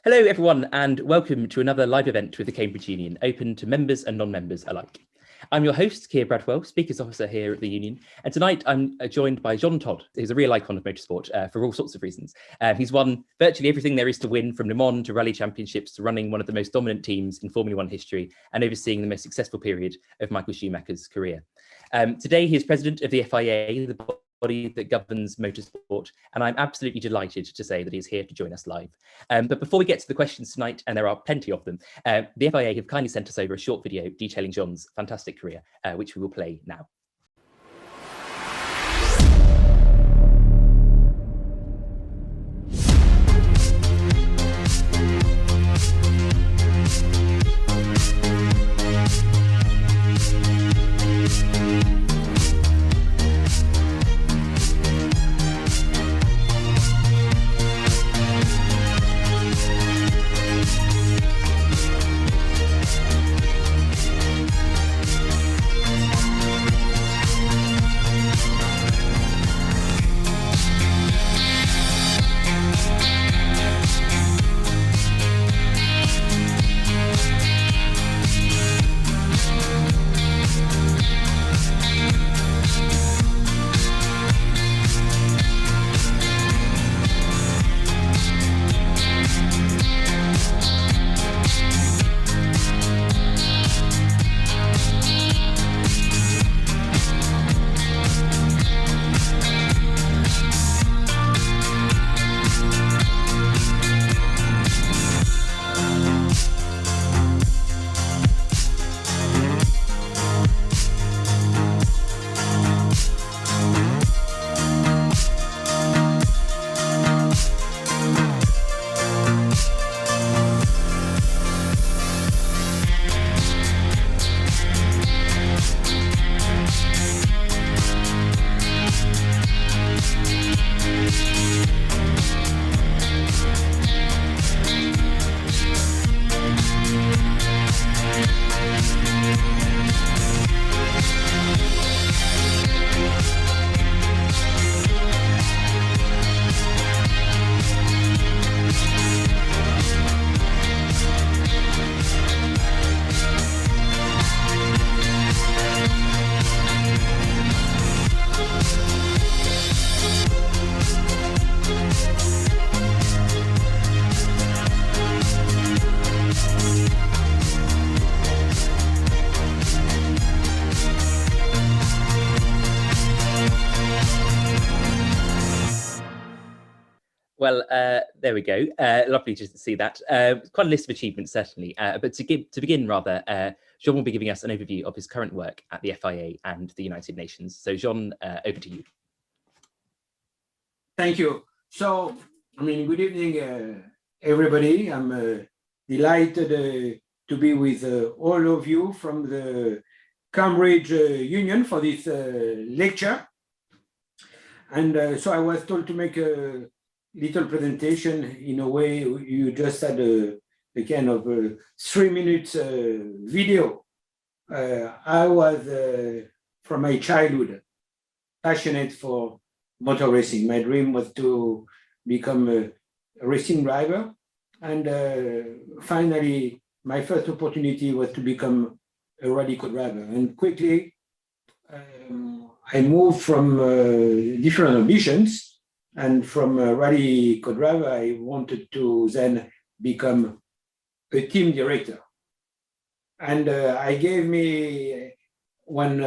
Hello, everyone, and welcome to another live event with the Cambridge Union, open to members and non-members alike. I'm your host, Keir Bradwell, Speakers Officer here at the Union, and tonight I'm joined by Todd, who's a real icon of motorsport for all sorts of reasons. He's won virtually everything there is to win, from Le Mans to Rally Championships to running one of the most dominant teams in Formula One history and overseeing the most successful period of Michael Schumacher's career. Today, he is president of the FIA, the body that governs motorsport, and I'm absolutely delighted to say that he's here to join us live. But before we get to the questions tonight, and there are plenty of them, the FIA have kindly sent us over a short video detailing John's fantastic career, which we will play now. Well, there we go. Lovely just to see that. Quite a list of achievements, certainly. But to begin, Jean will be giving us an overview of his current work at the FIA and the United Nations. So, Jean, over to you. Thank you. So, good evening, everybody. I'm delighted to be with all of you from the Cambridge Union for this lecture. And so I was told to make a little presentation. In a way, you just had a kind of 3 minutes video. I was, from my childhood, passionate for motor racing. My dream was to become a racing driver. And finally, my first opportunity was to become a rally co-driver. And quickly, I moved from different ambitions. And from a rally co-driver, I wanted to then become a team director. And I gave me one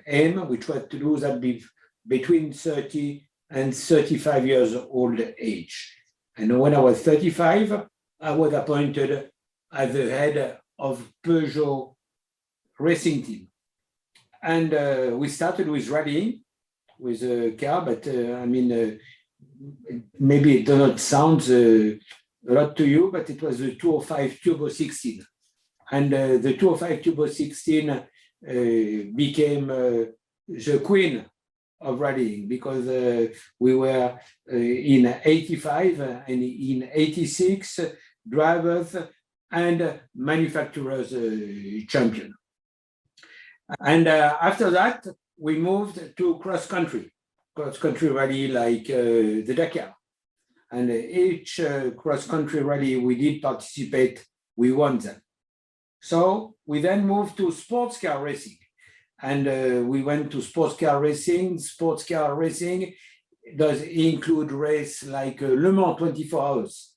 aim, which was to do that between 30 and 35 years old age. And when I was 35, I was appointed as the head of Peugeot racing team. And we started with rallying, with a car, but maybe it does not sound a lot to you, but it was the 205 Turbo 16. And the 205 Turbo 16 became the queen of rallying, because we were in 85 and in 86 drivers and manufacturers champion. And after that, we moved to cross-country rally like the Dakar. and each cross-country rally we did participate, we won them. So we then moved to sports car racing, and we went to sports car racing. Sports car racing does include race like Le Mans 24 hours,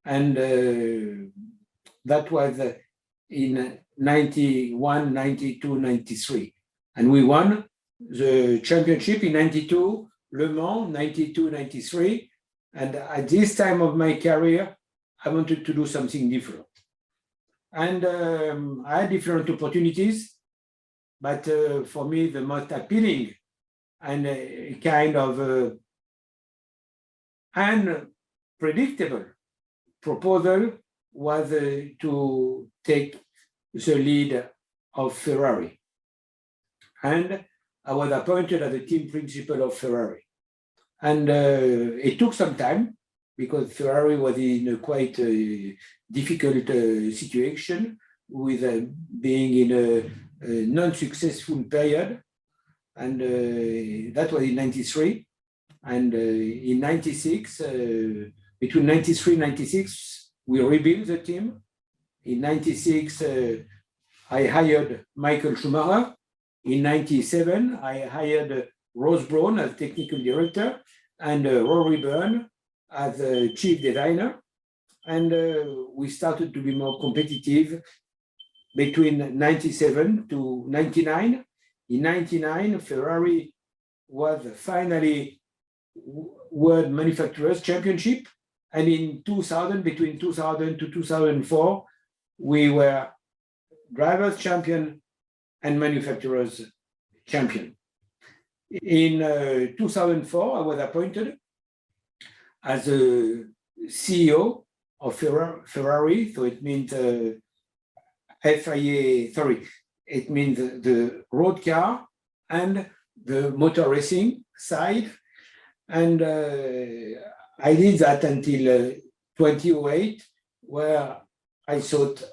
and that was in 91, 92, 93. And we won the championship in 92, Le Mans, 92, 93. And at this time of my career, I wanted to do something different. And I had different opportunities, but for me, the most appealing and kind of unpredictable proposal was to take the lead of Ferrari. And I was appointed as the team principal of Ferrari. And it took some time because Ferrari was in a quite difficult situation with being in a non-successful period. And that was in 93. And in 96, between 93 and 96, we rebuilt the team. In 96, I hired Michael Schumacher. In 97, I hired Rose Brown as technical director and Rory Byrne as chief designer. And we started to be more competitive between 97 to 99. In 99, Ferrari was finally World Manufacturers Championship. And in 2000, between 2000 to 2004, we were Drivers Champion and Manufacturers Champion. In 2004, I was appointed as a CEO of Ferrari, so it means it means the road car and the motor racing side. And I did that until 2008, where I thought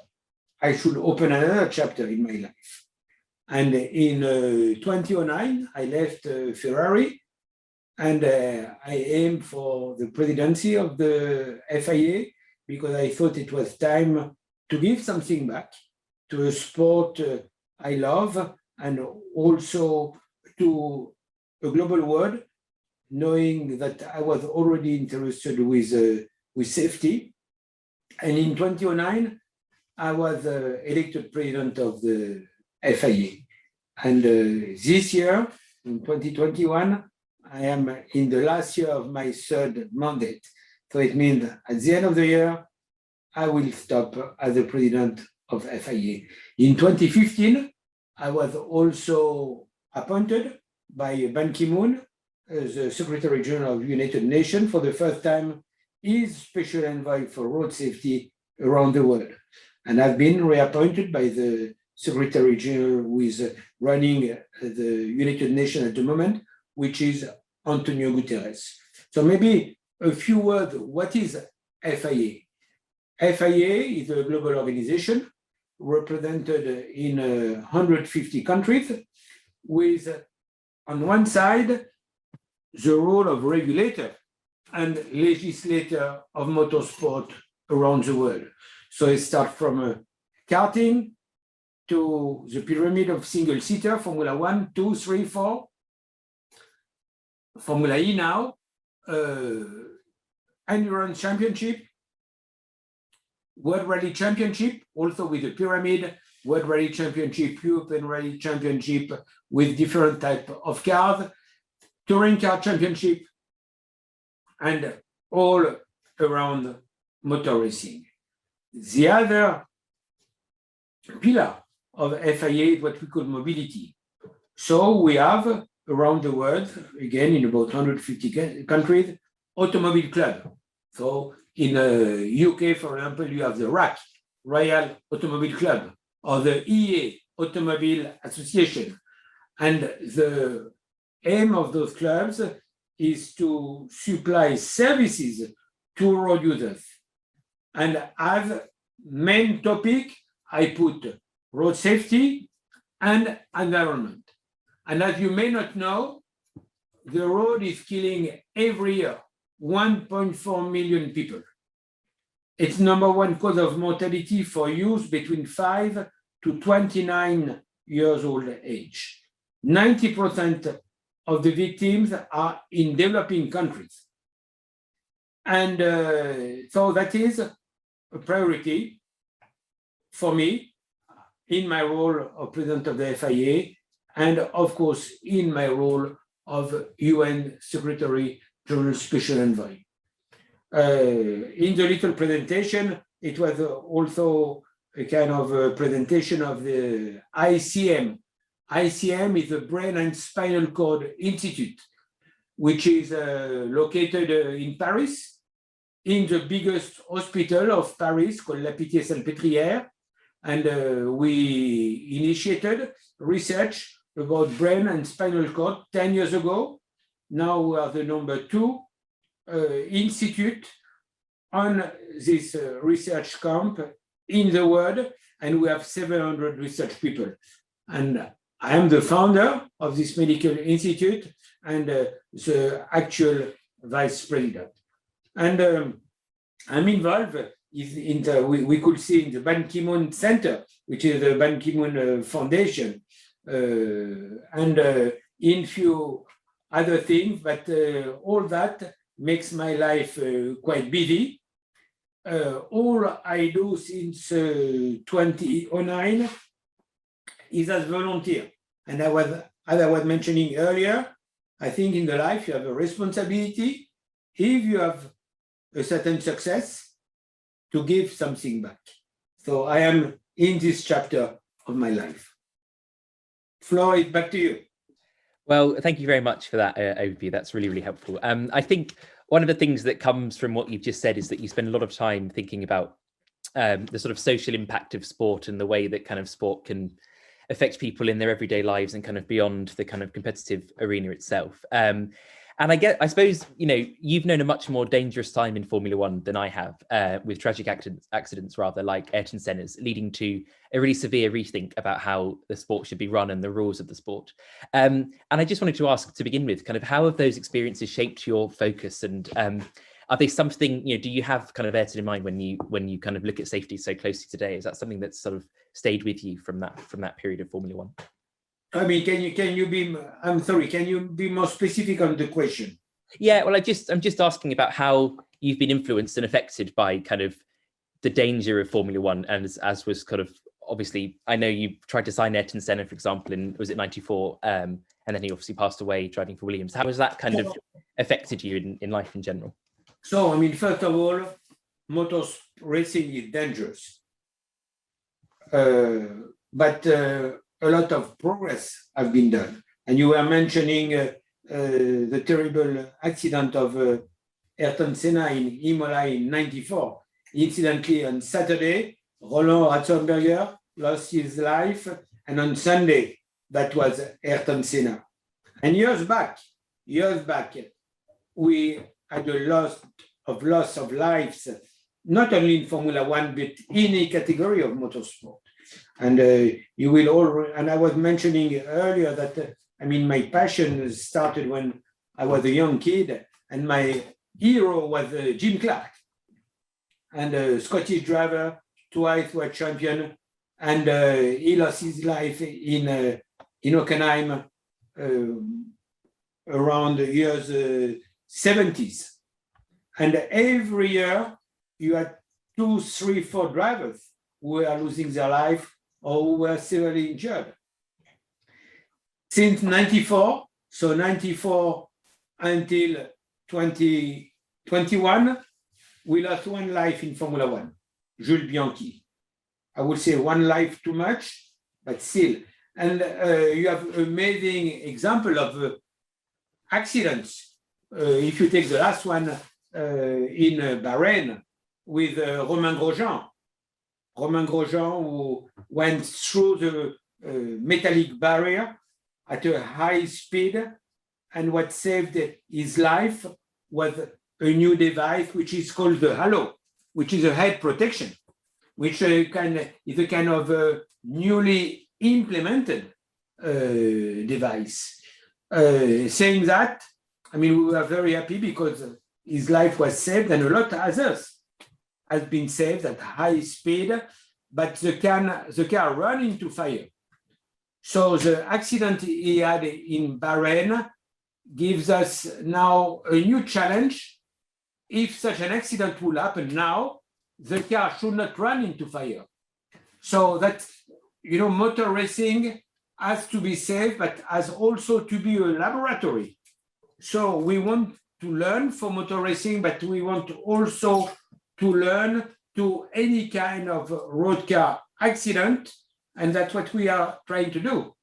I should open another chapter in my life. And in 2009, I left Ferrari, and I aimed for the presidency of the FIA because I thought it was time to give something back to a sport I love, and also to a global world, knowing that I was already interested with safety. And in 2009, I was elected president of the FIA. And this year, in 2021, I am in the last year of my third mandate. So it means at the end of the year, I will stop as the president of FIA. In 2015, I was also appointed by Ban Ki-moon as the Secretary General of the United Nations for the first time, is special envoy for road safety around the world. And I've been reappointed by the Secretary General who is running the United Nations at the moment, which is Antonio Guterres. So maybe a few words, what is FIA? FIA is a global organization represented in 150 countries with, on one side, the role of regulator and legislator of motorsport around the world. So it starts from karting to the pyramid of single-seater, Formula 1, 2, 3, 4, Formula E now, Endurance Championship, World Rally Championship, also with the pyramid, World Rally Championship, European Rally Championship with different type of cars, Touring Car Championship, and all around motor racing. The other pillar of FIA is what we call mobility. So we have around the world, again in about 150 countries, automobile club. So in the UK, for example, you have the RAC, Royal Automobile Club, or the EA, Automobile Association. And the aim of those clubs is to supply services to road users. And as main topic, I put road safety and environment. And as you may not know, the road is killing every year 1.4 million people. It's number one cause of mortality for youth between 5 to 29 years old age. 90% of the victims are in developing countries. And so that is a priority for me in my role of president of the FIA, and of course, in my role of UN Secretary General Special Envoy. In the little presentation, it was also a kind of a presentation of the ICM. ICM is the Brain and Spinal Cord Institute, which is located in Paris, in the biggest hospital of Paris called La Pitié-Salpêtrière. And we initiated research about brain and spinal cord 10 years ago. Now we are the number 2 institute on this research camp in the world, and we have 700 research people. And I am the founder of this medical institute and the actual vice president. And I'm involved in the, we could see in the Ban Ki-moon Center, which is the Ban Ki-moon Foundation, and in few other things, but all that makes my life quite busy. All I do since 2009 is as volunteer. And as I was mentioning earlier, I think in the life you have a responsibility, if you have a certain success, to give something back. So I am in this chapter of my life. Floyd, back to you. Well, thank you very much for that overview. That's really, really helpful. I think one of the things that comes from what you've just said is that you spend a lot of time thinking about the sort of social impact of sport and the way that kind of sport can affect people in their everyday lives and kind of beyond the kind of competitive arena itself. And I suppose, you know, you've known a much more dangerous time in Formula One than I have, with tragic accidents rather, like Ayrton Senna's, leading to a really severe rethink about how the sport should be run and the rules of the sport. And I just wanted to ask, to begin with, kind of how have those experiences shaped your focus? And are they something, you know, do you have kind of Ayrton in mind when you kind of look at safety so closely today? Is that something that's sort of stayed with you from that period of Formula One? I mean, can you be, I'm sorry, can you be more specific on the question? Yeah, well, I'm just asking about how you've been influenced and affected by kind of the danger of Formula One, and as was kind of, obviously, I know you tried to sign Ayrton Senna, for example, in, was it 94? And then he obviously passed away driving for Williams. How has that kind of affected you in life in general? So, I mean, first of all, motor racing is dangerous. But a lot of progress has been done. And you were mentioning the terrible accident of Ayrton Senna in Imola in 94. Incidentally, on Saturday, Roland Ratzenberger lost his life, and on Sunday, that was Ayrton Senna. And years back, we had a loss of lives, not only in Formula One, but in a category of motorsport. And you will all, and I was mentioning earlier that, I mean, my passion started when I was a young kid, and my hero was Jim Clark, and a Scottish driver, twice world champion, and he lost his life in Hockenheim around the years 70s. And every year you had 2, 3, 4 drivers who were losing their life or who were severely injured. Since 94, so 94 until 2021, we lost 1 life in Formula One, Jules Bianchi. I would say 1 life too much, but still. And you have amazing example of accidents. If you take the last one in Bahrain with Romain Grosjean. Romain Grosjean, who went through the metallic barrier at a high speed, and what saved his life was a new device which is called the halo, which is a head protection, which is a kind of newly implemented device. Saying that, I mean, we were very happy because his life was saved, and a lot of others has been saved at high speed, but the car ran into fire. So the accident he had in Bahrain gives us now a new challenge. If such an accident will happen now, the car should not run into fire. So that, motor racing has to be safe, but has also to be a laboratory. So we want to learn for motor racing, but we want also to learn to any kind of road car accident, and that's what we are trying to do.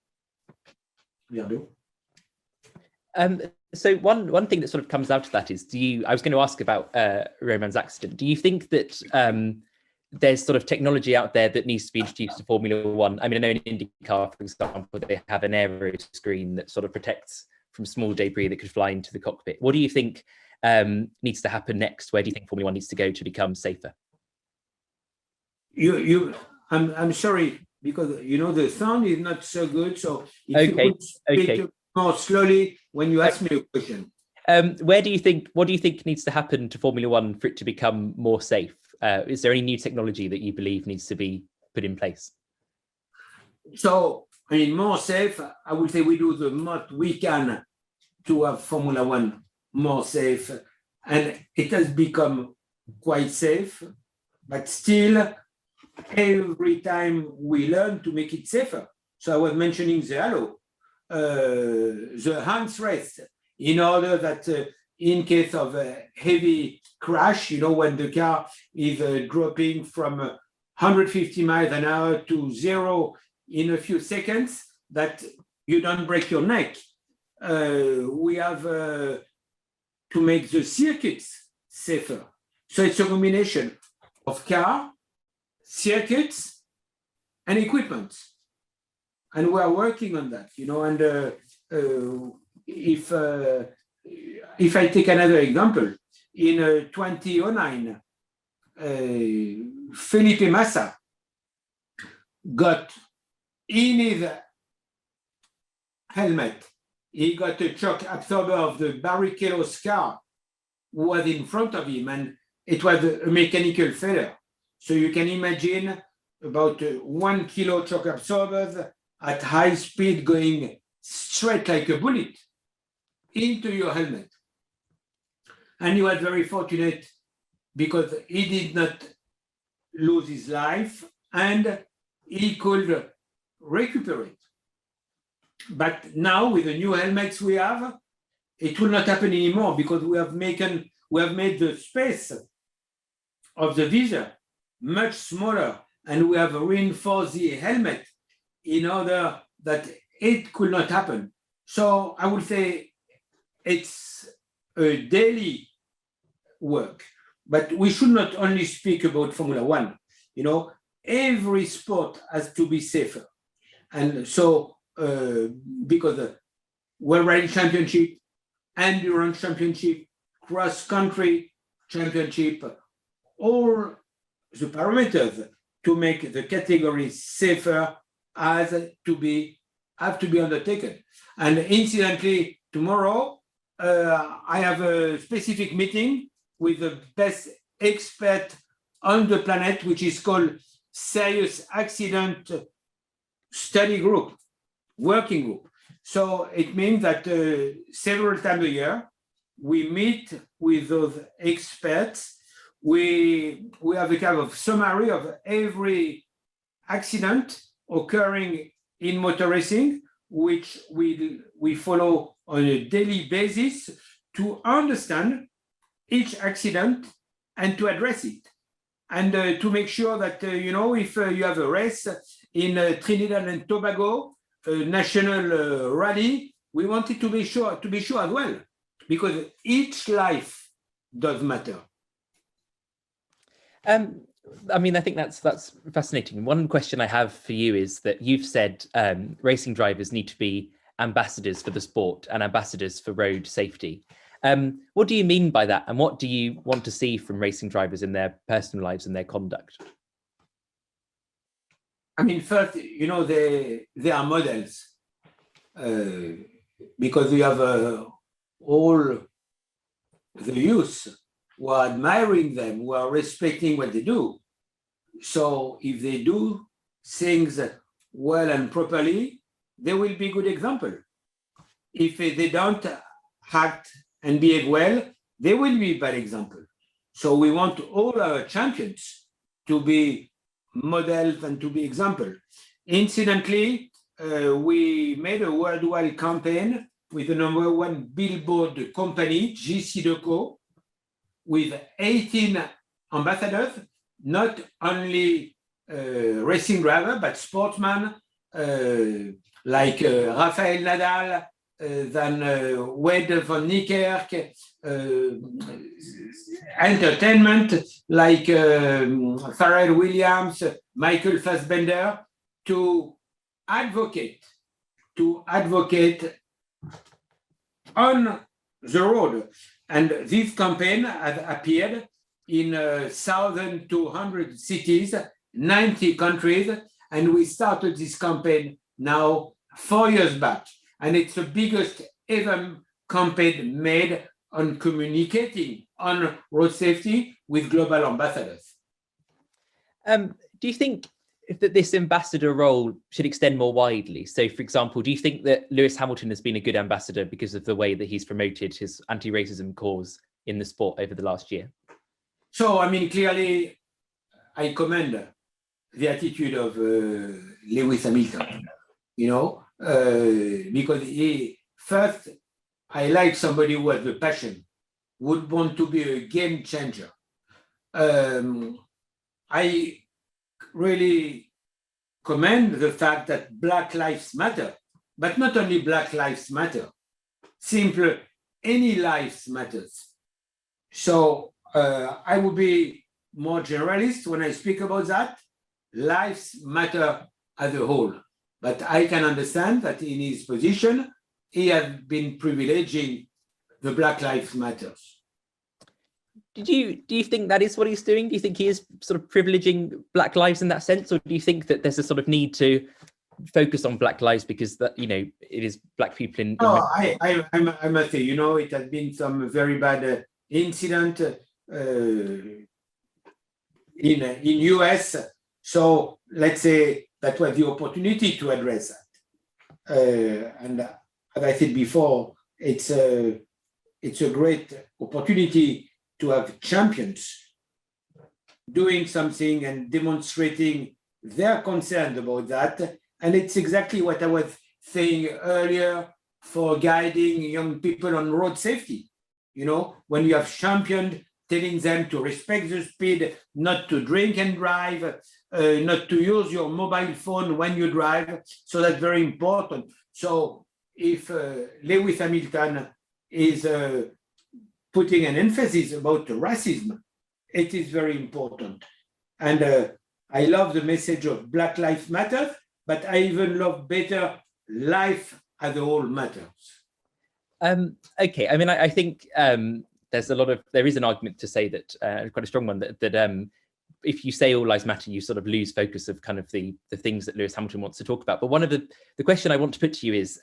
So one thing that sort of comes out of that is, I was going to ask about Romain's accident. Do you think that there's sort of technology out there that needs to be introduced to Formula One? I mean, I know in IndyCar, for example, they have an aero screen that sort of protects from small debris that could fly into the cockpit. What do you think needs to happen next? Where do you think Formula One needs to go to become safer? I'm sorry, because the sound is not so good. So if okay, you could speak more slowly when you ask me a question. What do you think needs to happen to Formula One for it to become more safe? Is there any new technology that you believe needs to be put in place? So, more safe, I would say we do the most we can to have Formula One more safe. And it has become quite safe, but still, every time we learn to make it safer. So I was mentioning the halo, the hands rest, in order that in case of a heavy crash, when the car is dropping from 150 miles an hour to 0 in a few seconds, that you don't break your neck. We have to make the circuits safer. So it's a combination of car, circuits, and equipment. And we are working on that, and if I take another example, in 2009, Felipe Massa got in his helmet, he got a shock absorber of the Barrichello's car who was in front of him, and it was a mechanical failure. So you can imagine about 1 kilo shock absorbers at high speed going straight like a bullet into your helmet. And he was very fortunate because he did not lose his life and he could recuperate. But now with the new helmets we have, it will not happen anymore because we have made the space of the visor much smaller, and we have reinforced the helmet in order that it could not happen. So I would say it's a daily work, but we should not only speak about Formula One. Every sport has to be safer. And so because the World Rally Championship, Endurance Championship, Cross Country Championship, all the parameters to make the category safer have to be undertaken. And incidentally, tomorrow, I have a specific meeting with the best expert on the planet, which is called Serious Accident Study Group, Working Group. So it means that several times a year, we meet with those experts. We have a kind of summary of every accident occurring in motor racing, which we follow on a daily basis to understand each accident and to address it. And to make sure that, if you have a race in Trinidad and Tobago, a national rally, we want it to be sure as well, because each life does matter. I think that's fascinating. One question I have for you is that you've said racing drivers need to be ambassadors for the sport and ambassadors for road safety. What do you mean by that? And what do you want to see from racing drivers in their personal lives and their conduct? First, they are models because we have all the youth who are admiring them, who are respecting what they do. So if they do things well and properly, they will be good example. If they don't act and behave well, they will be bad example. So we want all our champions to be models and to be example. Incidentally, we made a worldwide campaign with the #1 billboard company, JCDecaux, with 18 ambassadors, not only racing driver, but sportsmen like Rafael Nadal, then Wade van Niekerk, entertainment like Pharrell Williams, Michael Fassbender, to advocate on the road. And this campaign has appeared in 1,200 cities, 90 countries, and we started this campaign now 4 years back. And it's the biggest ever campaign made on communicating on road safety with global ambassadors. Do you think that this ambassador role should extend more widely? So, for example, do you think that Lewis Hamilton has been a good ambassador because of the way that he's promoted his anti-racism cause in the sport over the last year? So, I mean, clearly, I commend the attitude of Lewis Hamilton, because first, I like somebody who has the passion, would want to be a game changer. I really commend the fact that Black Lives Matter, but not only Black Lives Matter, simply any lives matters. So I would be more generalist when I speak about that. Lives matter as a whole, but I can understand that in his position, he has been privileging the Black Lives Matters. Do you think that is what he's doing? Do you think he is sort of privileging Black lives in that sense, or do you think that there's a sort of need to focus on Black lives because that it is Black people in? I must say, it has been some very bad incident in US. So let's say that was the opportunity to address that. And as I said before, it's a great opportunity to have champions doing something and demonstrating their concern about that. And it's exactly what I was saying earlier for guiding young people on road safety. When you have championed telling them to respect the speed, not to drink and drive, not to use your mobile phone when you drive. So that's very important. So if Lewis Hamilton is putting an emphasis about racism, it is very important. And I love the message of Black Lives Matter, but I even love better life as a whole matters. Okay, I mean, I think there is an argument to say that, quite a strong one, that if you say all lives matter, you sort of lose focus of kind of the things that Lewis Hamilton wants to talk about. But one of the question I want to put to you is,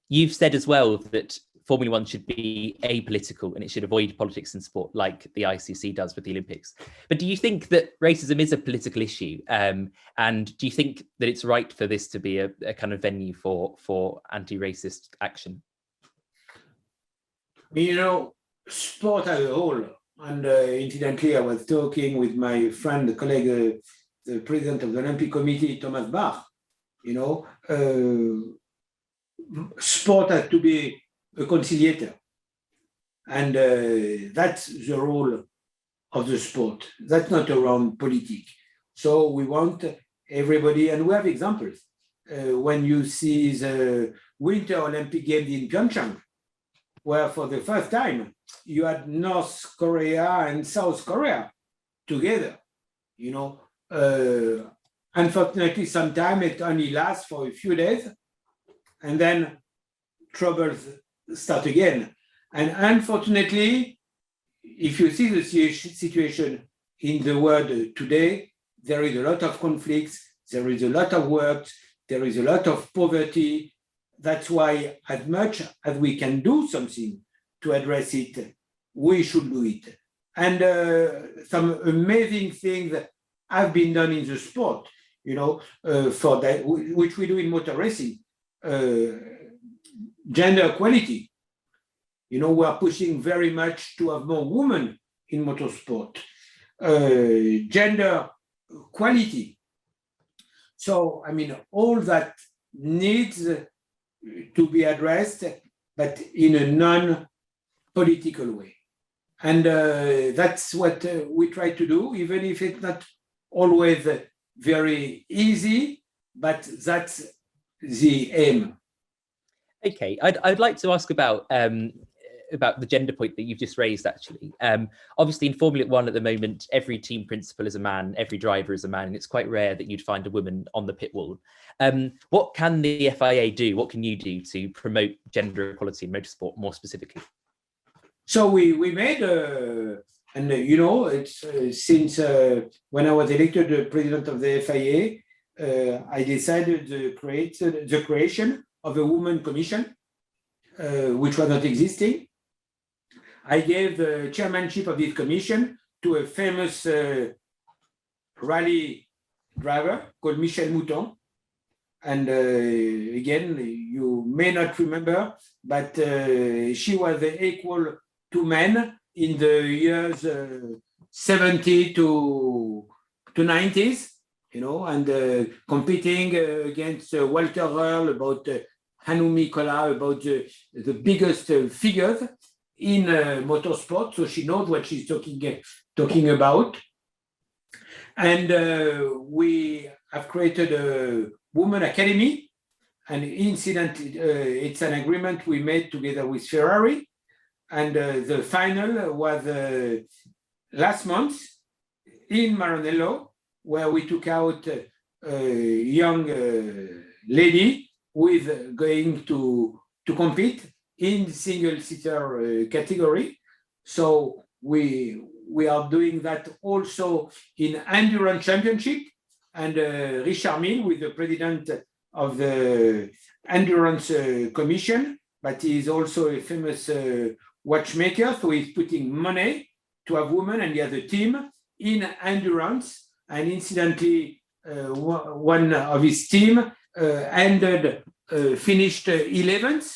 you've said as well that Formula One should be apolitical and it should avoid politics in sport, like the ICC does with the Olympics. But do you think that racism is a political issue? And do you think that it's right for this to be a kind of venue for anti-racist action? Sport as a whole, and incidentally, I was talking with my friend, the colleague, the president of the Olympic Committee, Thomas Bach. Sport has to be a conciliator, and that's the role of the sport. That's not around politics. So we want everybody, and we have examples. When you see the Winter Olympic Games in Pyeongchang, where for the first time you had North Korea and South Korea together. Unfortunately, sometimes it only lasts for a few days, and then troubles start again. And unfortunately, if you see the situation in the world today, there is a lot of conflicts, there is a lot of work, there is a lot of poverty. That's why, as much as we can do something to address it, we should do it. And some amazing things have been done in the sport, for that, which we do in motor racing. Gender equality. We are pushing very much to have more women in motorsport. Gender equality. So, all that needs to be addressed, but in a non-political way. And that's what we try to do, even if it's not always very easy, but that's the aim. Okay, I'd like to ask about the gender point that you've just raised, actually. Obviously, in Formula One at the moment, every team principal is a man, every driver is a man, and it's quite rare that you'd find a woman on the pit wall. What can the FIA do? What can you do to promote gender equality in motorsport more specifically? So we made, it's since when I was elected the president of the FIA, I decided to create the creation of a women commission, which was not existing. I gave the chairmanship of this commission to a famous rally driver called Michel Mouton. And again, you may not remember, but she was equal to men in the years 70 to 90s, and competing against Walter Earl, about Hanumi Kola, about the biggest figures in motorsport. So she knows what she's talking about. And we have created a Women Academy. An incident, it's an agreement we made together with Ferrari. And the final was last month in Maranello, where we took out a young lady who is going to compete in single-seater category. So we are doing that also in endurance championship. And Richard Mille, with the president of the endurance commission, but he is also a famous watchmaker, so he's putting money to have women, and he has a team in endurance. And incidentally, one of his team finished 11th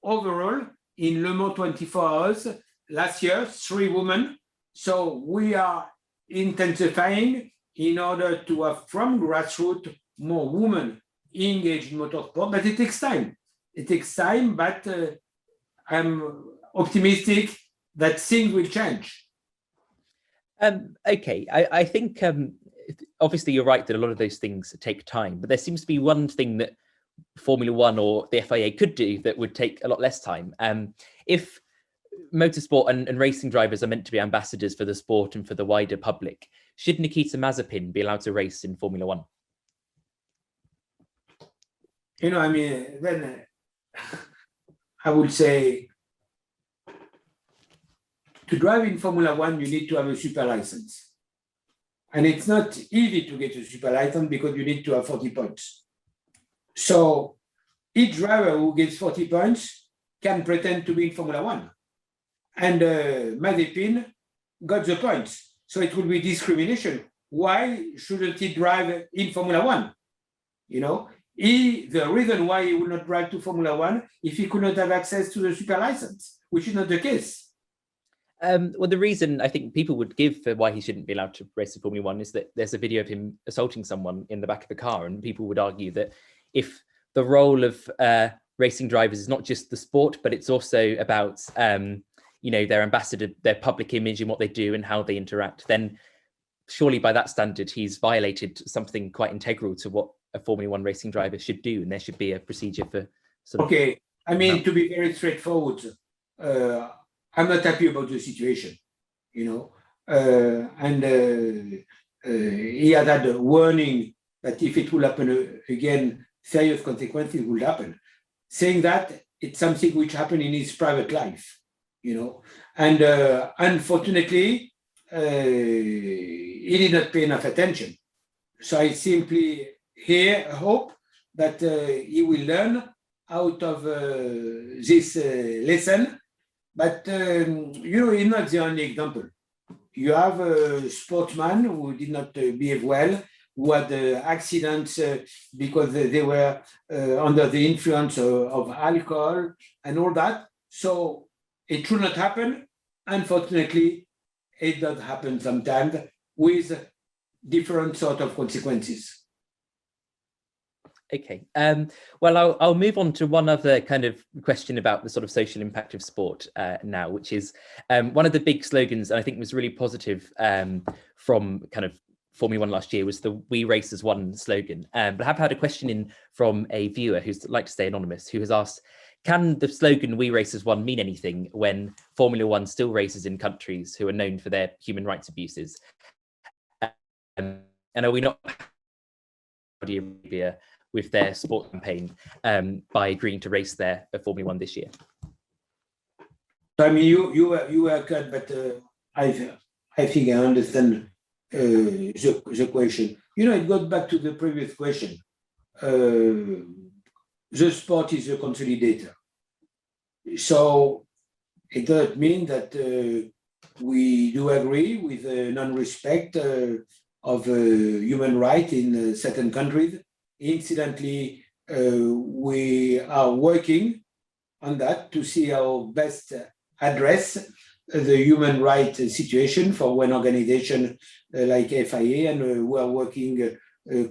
overall in Le Mans 24 Hours last year, 3 women. So we are intensifying in order to have from grassroots more women engaged in motorsport, but it takes time. It takes time, but I'm optimistic that things will change. Okay, I think obviously you're right that a lot of those things take time, but there seems to be one thing that Formula One or the FIA could do that would take a lot less time. If motorsport and racing drivers are meant to be ambassadors for the sport and for the wider public, should Nikita Mazepin be allowed to race in Formula One? Then I would say, to drive in Formula One, you need to have a super license. And it's not easy to get a super license because you need to have 40 points. So each driver who gets 40 points can pretend to be in Formula One. And Mazepin got the points. So it will be discrimination. Why shouldn't he drive in Formula One? The reason why he would not drive to Formula One if he could not have access to the super license, which is not the case. Well, the reason I think people would give for why he shouldn't be allowed to race in Formula One is that there's a video of him assaulting someone in the back of the car, and people would argue that if the role of racing drivers is not just the sport, but it's also about their ambassador, their public image and what they do and how they interact, then surely by that standard he's violated something quite integral to what a Formula One racing driver should do, and there should be a procedure for Okay, to be very straightforward, I'm not happy about the situation, and he had a warning that if it will happen again, serious consequences will happen. Saying that, it's something which happened in his private life, and unfortunately, he did not pay enough attention. So I simply hope that he will learn out of this lesson, But it's not the only example. You have a sportsman who did not behave well, who had accidents because they were under the influence of alcohol and all that. So it should not happen. Unfortunately, it does happen sometimes with different sort of consequences. Okay. Well, I'll move on to one other kind of question about the sort of social impact of sport now, which is one of the big slogans, and I think was really positive from kind of Formula One last year, was the "We Race as One" slogan. But I have had a question in from a viewer who's like to stay anonymous, who has asked, can the slogan "We Race as One" mean anything when Formula One still races in countries who are known for their human rights abuses? And are we not Saudi Arabia with their sport campaign by agreeing to race there at Formula One this year? I mean, you were cut, but I think I understand the question. It goes back to the previous question. The sport is a consolidator. So it does mean that we do agree with non-respect of human rights in certain countries. Incidentally, we are working on that to see how best address the human rights situation for one organization like FIA, and we are working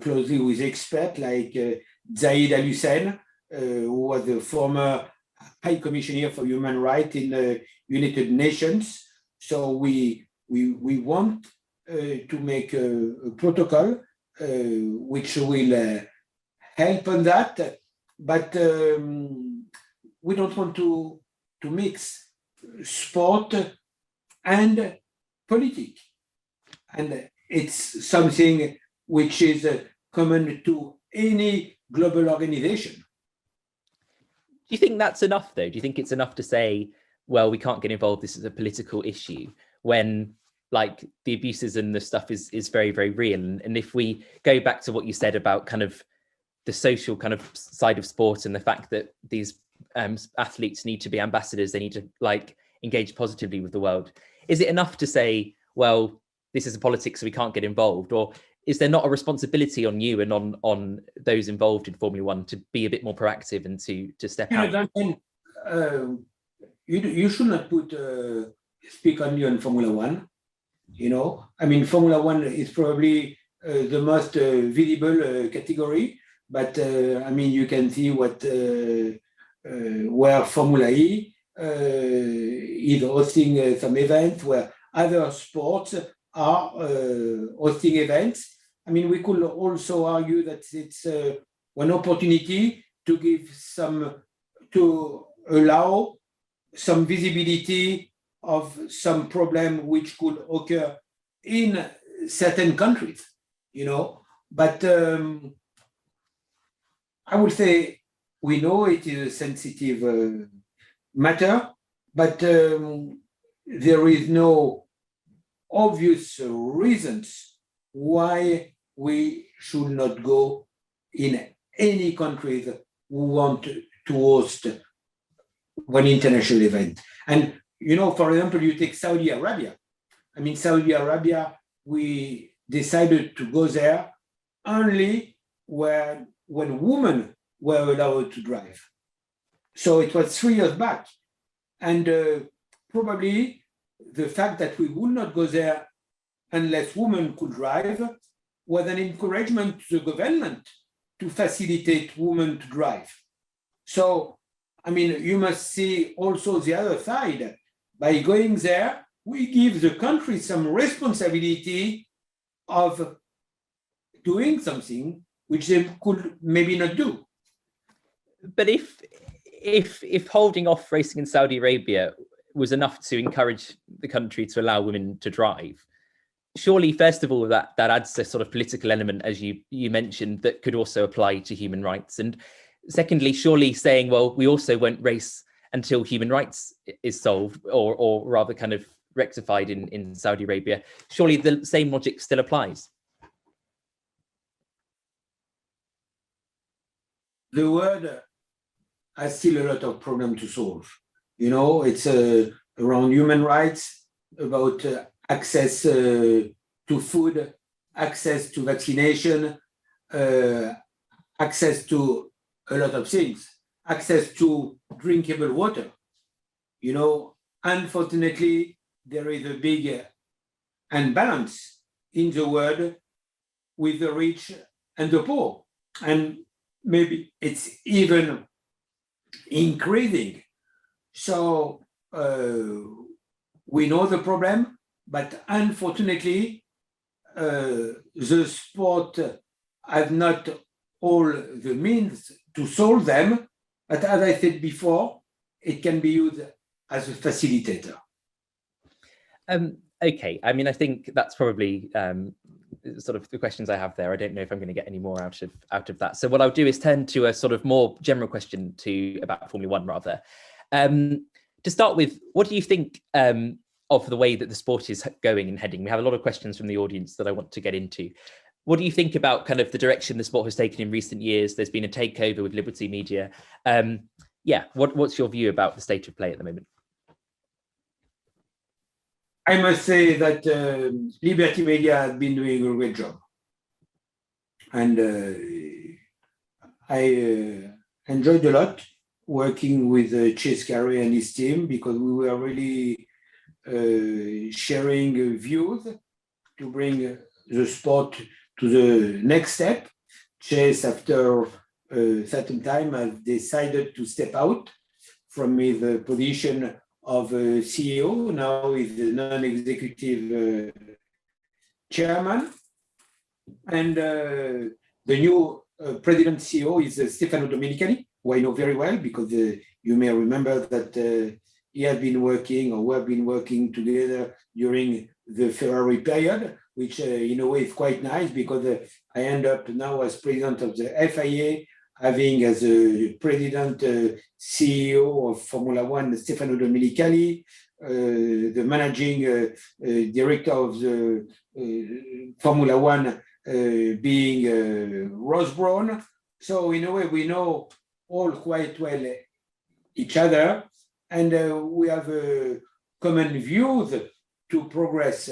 closely with experts like Zaid Al Hussein, who was the former High Commissioner for Human Rights in the United Nations. So we want to make a protocol which will help on that, but we don't want to mix sport and politics. And it's something which is common to any global organization. Do you think that's enough, though? Do you think it's enough to say, well, we can't get involved, this is a political issue, when like the abuses and the stuff is very, very real? And if we go back to what you said about kind of the social kind of side of sport and the fact that these athletes need to be ambassadors, they need to like engage positively with the world, is it enough to say, well, this is a politics, so we can't get involved? Or is there not a responsibility on you and on those involved in Formula One to be a bit more proactive and to step out? Duncan, you should not speak only on Formula One. I mean, Formula One is probably the most visible category, but I mean, you can see where Formula E is hosting some events, where other sports are hosting events. I mean, we could also argue that it's one opportunity to allow some visibility of some problem which could occur in certain countries, But I would say we know it is a sensitive matter, but there is no obvious reasons why we should not go in any country who want to host one international event. And, for example, you take Saudi Arabia. I mean, Saudi Arabia, we decided to go there only when women were allowed to drive. So it was 3 years back. And probably the fact that we would not go there unless women could drive was an encouragement to the government to facilitate women to drive. So, I mean, you must see also the other side. By going there, we give the country some responsibility of doing something which they could maybe not do. But if holding off racing in Saudi Arabia was enough to encourage the country to allow women to drive, surely, first of all, that adds a sort of political element, as you mentioned, that could also apply to human rights. And secondly, surely saying, well, we also won't race until human rights is solved, or rather kind of rectified in Saudi Arabia, surely the same logic still applies. The world has still a lot of problems to solve. It's around human rights, about access to food, access to vaccination, access to a lot of things, access to drinkable water. You know, unfortunately, there is a big imbalance in the world with the rich and the poor. And maybe it's even increasing. So we know the problem, but unfortunately, the sport has not all the means to solve them. But as I said before, it can be used as a facilitator. Okay, I mean, I think that's probably sort of the questions I have there. I don't know if I'm going to get any more out of that. So what I'll do is turn to a sort of more general question about Formula One rather. To start with, what do you think of the way that the sport is going and heading? We have a lot of questions from the audience that I want to get into. What do you think about kind of the direction the sport has taken in recent years? There's been a takeover with Liberty Media. What's your view about the state of play at the moment? I must say that Liberty Media has been doing a great job. And I enjoyed a lot working with Chase Carey and his team, because we were really sharing views to bring the sport to the next step. Chase, after a certain time, has decided to step out from his position of CEO. Now he's the non-executive chairman. And the new president CEO is Stefano Domenicali, who I know very well, because you may remember that he has been working, or we have been working together during the Ferrari period, which in a way is quite nice, because I end up now as president of the FIA, having as a president, CEO of Formula One, Stefano Domenicali, the managing director of the Formula One being Ross Brawn. So in a way, we know all quite well each other, and we have common views to progress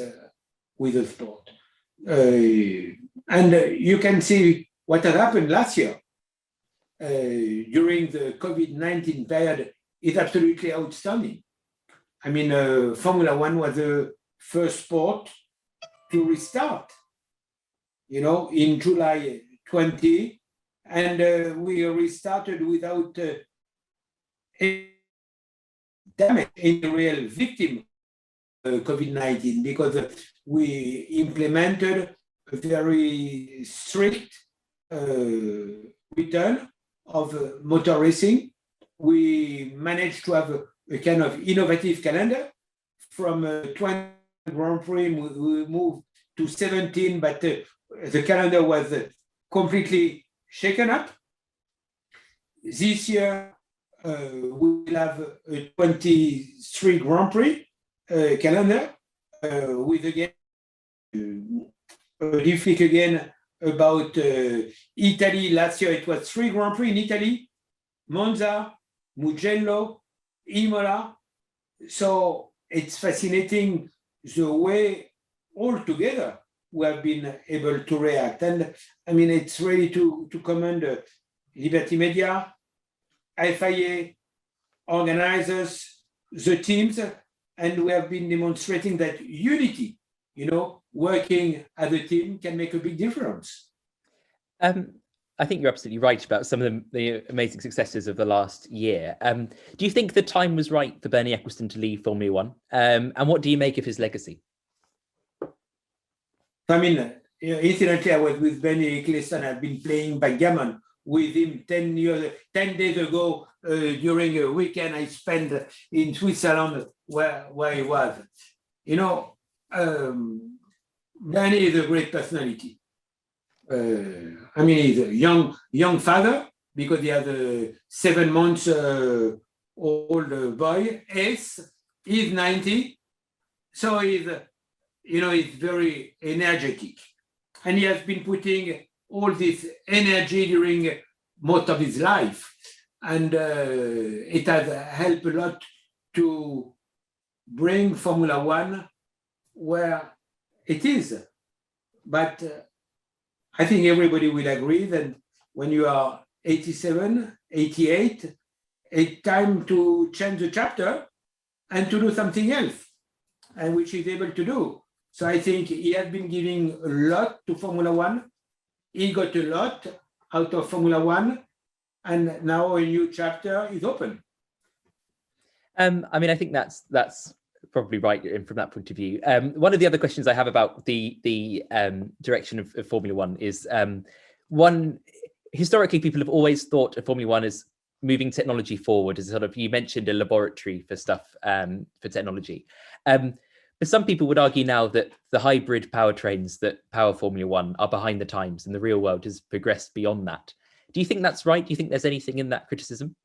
with the sport. And you can see what had happened last year. During the COVID-19 period is absolutely outstanding. I mean, Formula One was the first sport to restart, in July 20, and we restarted without any damage, any real victim of COVID-19, because we implemented a very strict return of motor racing. We managed to have a kind of innovative calendar. From 20 Grand Prix, we moved to 17, but the calendar was completely shaken up. This year, we will have a 23 Grand Prix calendar, with again, prolific again about Italy. Last year it was 3 Grand Prix in Italy: Monza, Mugello, Imola. So it's fascinating the way all together we have been able to react. And I mean, it's really to commend Liberty Media, FIA, organizers, the teams, and we have been demonstrating that unity, working as a team can make a big difference. I think you're absolutely right about some of the amazing successes of the last year. Do you think the time was right for Bernie Ecclestone to leave Formula One? And what do you make of his legacy? I mean, incidentally, I was with Bernie Ecclestone. I've been playing backgammon with him 10 days ago during a weekend I spent in Switzerland, where he was. Bernie is a great personality. I mean, he's a young father, because he has a 7 months old boy, Ace. He's 90, so he's very energetic, and he has been putting all this energy during most of his life, and it has helped a lot to bring Formula One where it is. But I think everybody will agree that when you are 87, 88, it's time to change the chapter and to do something else, and which he's able to do. So I think he has been giving a lot to Formula One. He got a lot out of Formula One, and now a new chapter is open. I mean, I think that's probably right from that point of view. One of the other questions I have about the direction of Formula One is one. Historically, people have always thought of Formula One as moving technology forward, as sort of, you mentioned a laboratory for stuff for technology. But some people would argue now that the hybrid powertrains that power Formula One are behind the times, and the real world has progressed beyond that. Do you think that's right? Do you think there's anything in that criticism?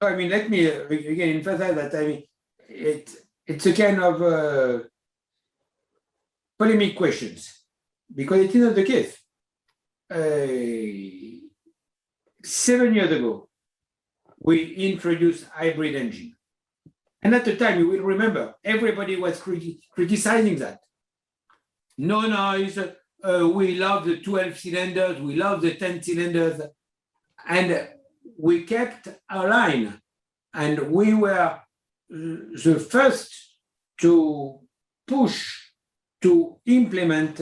I mean, let me again emphasize that. I mean, it's a kind of polemic questions, because it is not the case. 7 years ago, we introduced hybrid engine. And at the time, you will remember, everybody was criticizing that. No noise, we love the 12 cylinders, we love the 10 cylinders. And we kept our line. And we were the first to push to implement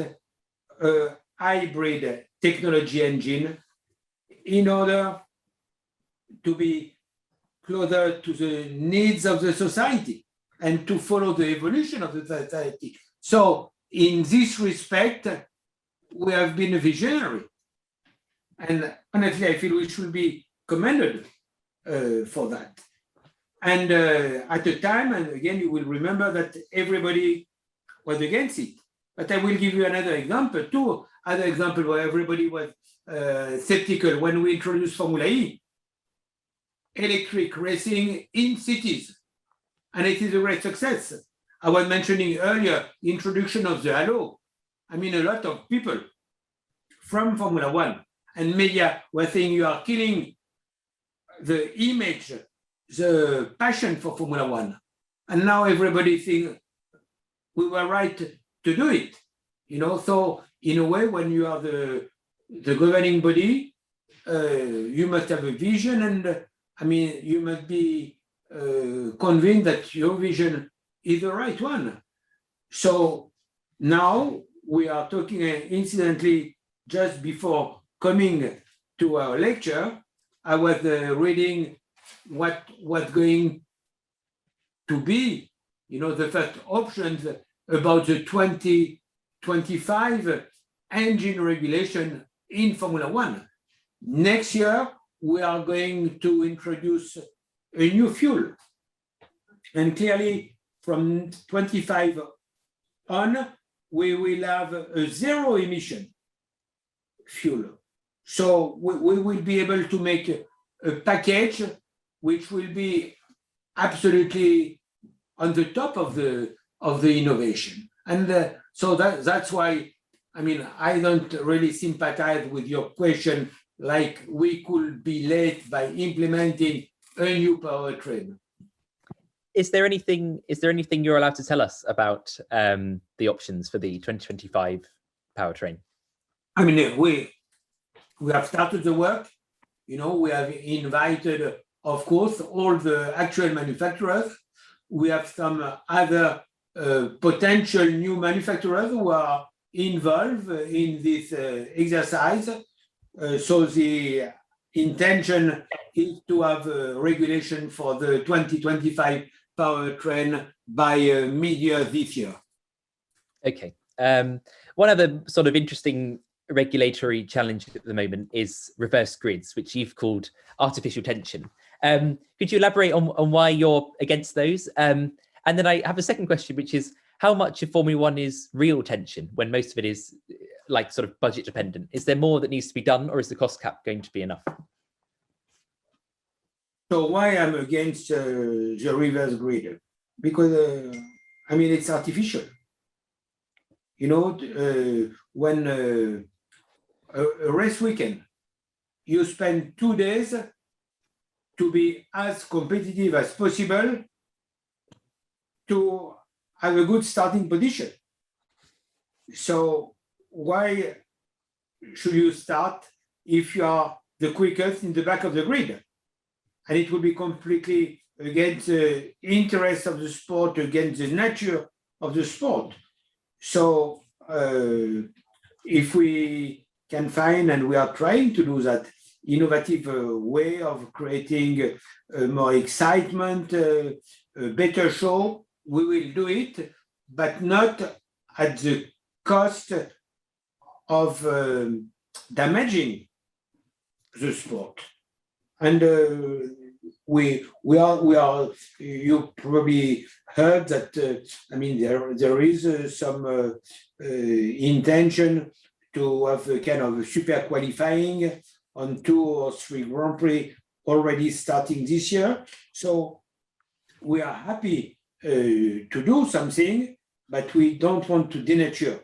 a hybrid technology engine in order to be closer to the needs of the society and to follow the evolution of the society. So in this respect, we have been a visionary. And honestly, I feel we should be commended for that. And at the time, and again, you will remember that everybody was against it. But I will give you another example, too. Other example where everybody was skeptical when we introduced Formula E, electric racing in cities. And it is a great success. I was mentioning earlier the introduction of the halo. I mean, a lot of people from Formula One and media were saying you are killing the image, the passion for Formula One. And now everybody thinks we were right to do it. You know, so in a way, when you are the governing body, you must have a vision, and I mean, you must be convinced that your vision is the right one. So now we are talking, incidentally, just before coming to our lecture, I was reading what was going to be, you know, the first options about the 2025 engine regulation in Formula One. Next year, we are going to introduce a new fuel. And clearly, from 25 on, we will have a zero emission fuel. So we will be able to make a package which will be absolutely on the top of the innovation. And so that's why, I mean, I don't really sympathize with your question, like we could be late by implementing a new powertrain. Is there anything you're allowed to tell us about the options for the 2025 powertrain? I mean, we have started the work. You know, we have invited, of course, all the actual manufacturers. We have some other potential new manufacturers who are involved in this exercise. So the intention is to have a regulation for the 2025 powertrain by mid-year this year. Okay. One other sort of interesting regulatory challenge at the moment is reverse grids, which you've called artificial tension. Could you elaborate on why you're against those? And then I have a second question, which is how much of Formula One is real tension when most of it is like sort of budget dependent? Is there more that needs to be done, or is the cost cap going to be enough? So why I'm against the reverse grid? Because, I mean, it's artificial. You know, when a race weekend, you spend 2 days to be as competitive as possible to have a good starting position. So why should you start if you are the quickest in the back of the grid? And it will be completely against the interest of the sport, against the nature of the sport. So if we can find, and we are trying to do that, innovative way of creating more excitement, a better show, we will do it, but not at the cost of damaging the sport. And we are. You probably heard that. I mean, there is some intention to have a kind of super qualifying on 2 or 3 Grand Prix already starting this year. So we are happy to do something, but we don't want to denature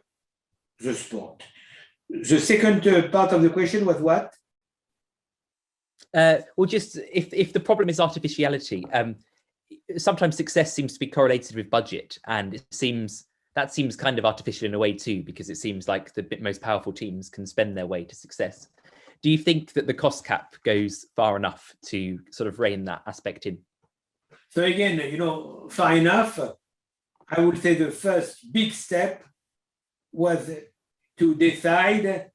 the sport. The second part of the question was what? Well, just if the problem is artificiality, sometimes success seems to be correlated with budget, and it seems kind of artificial in a way too, because it seems like the most powerful teams can spend their way to success. Do you think that the cost cap goes far enough to sort of rein that aspect in? So again, far enough, I would say the first big step was to decide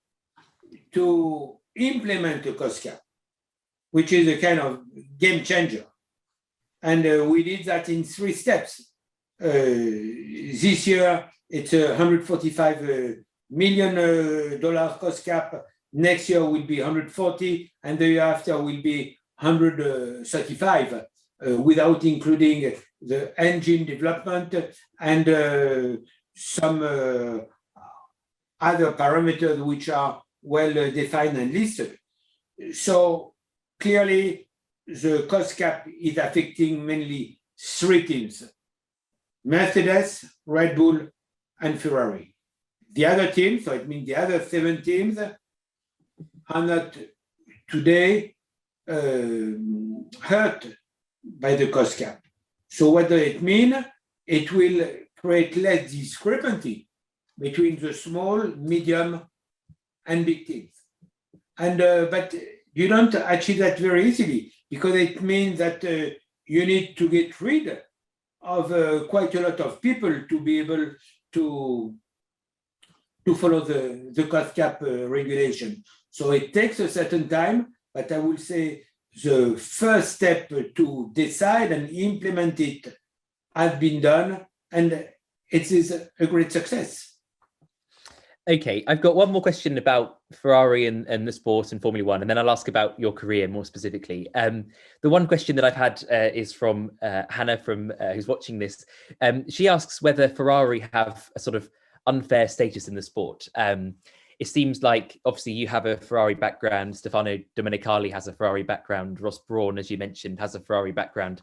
to implement the cost cap, which is a kind of game changer. And we did that in 3 steps. This year, it's a $145 million cost cap. Next year will be 140, and the year after will be 135, without including the engine development and some other parameters which are well defined and listed. So clearly, the cost cap is affecting mainly 3 teams: Mercedes, Red Bull, and Ferrari. The other teams, so it means the other 7 teams, are not today hurt by the cost cap. So what does it mean? It will create less discrepancy between the small, medium, and big teams. And but you don't achieve that very easily, because it means that you need to get rid of quite a lot of people to be able to follow the cost cap regulation. So it takes a certain time, but I will say the first step to decide and implement it has been done, and it is a great success. Okay, I've got one more question about Ferrari and the sport and Formula One, and then I'll ask about your career more specifically. The one question that I've had is from Hannah, who's watching this. She asks whether Ferrari have a sort of unfair status in the sport. It seems like, obviously, you have a Ferrari background. Stefano Domenicali has a Ferrari background. Ross Brawn, as you mentioned, has a Ferrari background.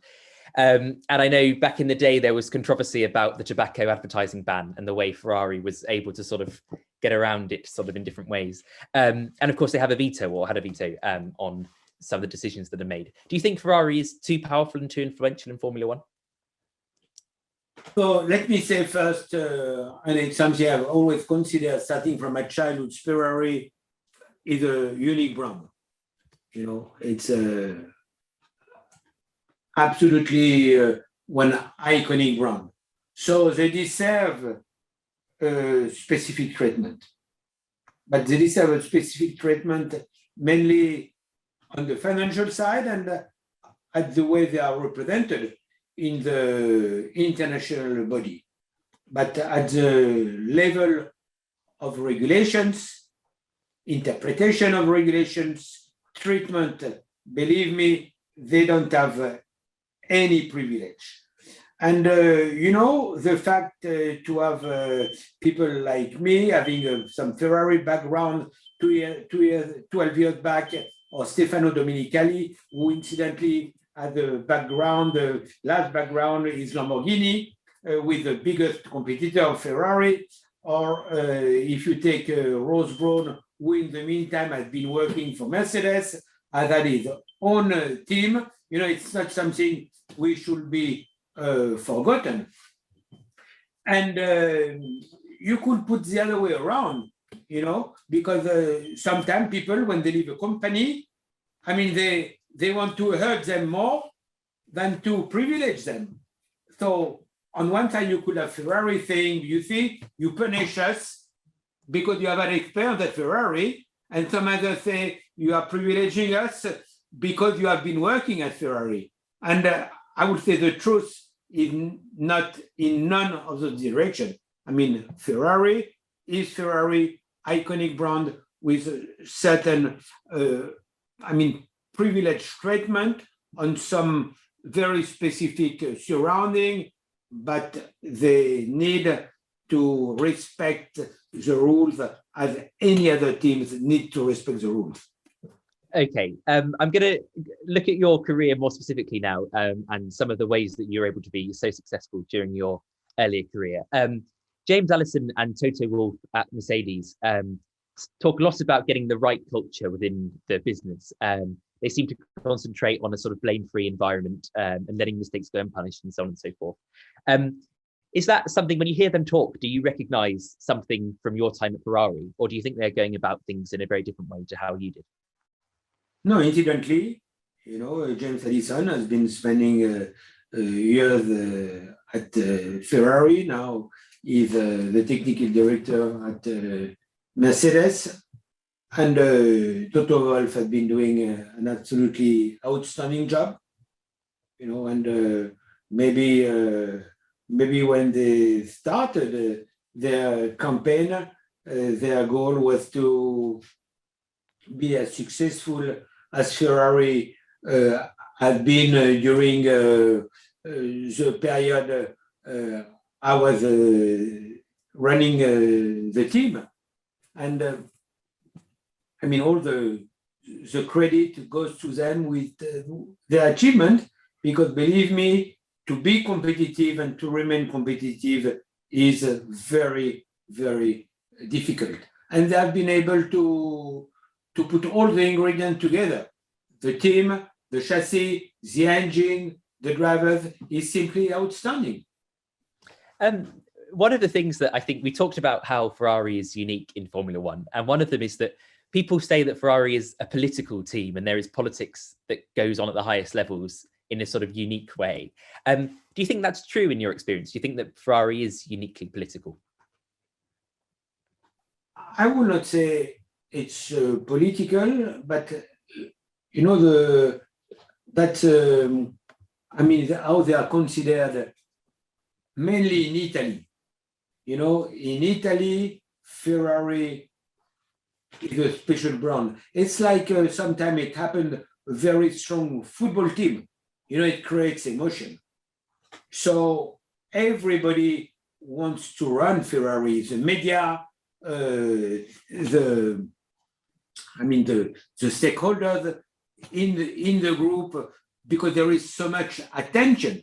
And I know back in the day, there was controversy about the tobacco advertising ban and the way Ferrari was able to sort of get around it sort of in different ways. And of course, they have a veto, or had a veto, on some of the decisions that are made. Do you think Ferrari is too powerful and too influential in Formula One? So let me say first, and it's something I've always considered, starting from my childhood, Ferrari is a unique brand. It's absolutely one iconic brand. So they deserve specific treatment. But they deserve a specific treatment mainly on the financial side and at the way they are represented in the international body. But at the level of regulations, interpretation of regulations, treatment, believe me, they don't have any privilege. And the fact to have people like me having some Ferrari background 12 years back, or Stefano Domenicali, who incidentally had a background, the last background is Lamborghini, with the biggest competitor of Ferrari, or if you take Ross Brawn, who in the meantime has been working for Mercedes, has had his own team. It's not something we should be forgotten. And you could put the other way around, because sometimes people, when they leave a company, I mean, they want to hurt them more than to privilege them. So on one side, you could have Ferrari saying, you see, you punish us because you have an experience at Ferrari, and some others say you are privileging us because you have been working at Ferrari. And I would say the truth is not in none of the direction. I mean, Ferrari is Ferrari, iconic brand with certain, privileged treatment on some very specific surrounding, but they need to respect the rules as any other teams need to respect the rules. Okay, I'm going to look at your career more specifically now, and some of the ways that you're able to be so successful during your earlier career. James Allison and Toto Wolff at Mercedes talk a lot about getting the right culture within the business. They seem to concentrate on a sort of blame-free environment and letting mistakes go unpunished and so on and so forth. Is that something, when you hear them talk, do you recognize something from your time at Ferrari, or do you think they're going about things in a very different way to how you did? No, incidentally, James Allison has been spending years at Ferrari. Now he's the technical director at Mercedes. And Toto Wolff has been doing an absolutely outstanding job, and maybe when they started their campaign, their goal was to be as successful as Ferrari had been during the period I was running the team. And all the credit goes to them with their achievement, because believe me, to be competitive and to remain competitive is very, very difficult. And they have been able to put all the ingredients together. The team, the chassis, the engine, the drivers is simply outstanding. One of the things that I think we talked about how Ferrari is unique in Formula One, and one of them is that people say that Ferrari is a political team and there is politics that goes on at the highest levels in a sort of unique way. Do you think that's true in your experience? Do you think that Ferrari is uniquely political? I would not say it's political, but how they are considered mainly in Italy. In Italy, Ferrari is a special brand. It's like sometimes it happened, a very strong football team. It creates emotion. So everybody wants to run Ferrari. The media, the stakeholders in the group, because there is so much attention.